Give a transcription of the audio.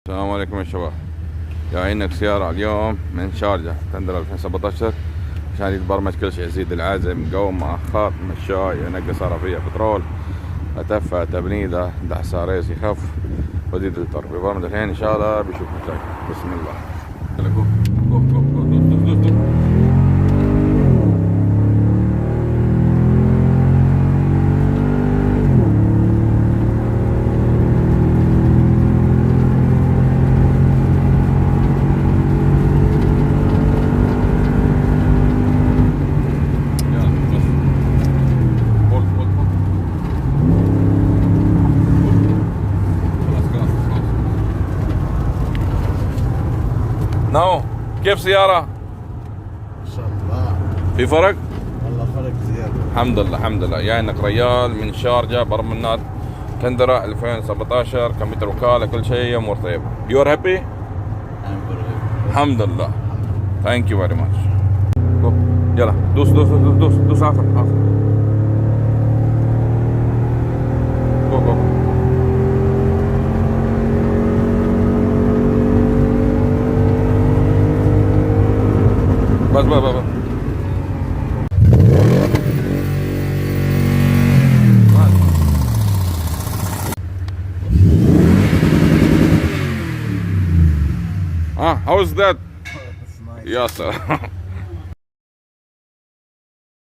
السلام عليكم يا شباب. جايينك سيارة اليوم من شارجة تندر 2017 عشان يتبرمج كل شيء، يزيد العزم، مقوم، مؤخر، مشاي، ينقص صرفية، بترول، أتفة، تبنيدة، دعسة ريس يخف، وزيد التر. بيبرمج الحين إن شاء الله بيشوف نتائج. بسم الله. يلا جو جو جو جو دوس دوس دوس. نو كيف سيارة؟ ما شاء الله. في فرق؟ والله فرق زيادة. الحمد لله الحمد لله. جاينك ريال من شارجة برمنات تندرة 2017، كمبيوتر وكالة، كل شيء امور طيبة. يو ار هابي؟ الحمد لله. ثانك يو فيري ماتش. يلا دوس دوس دوس دوس دوس عفر عفر. جو جو بس بس بس. How is that? That's nice. يا سلام.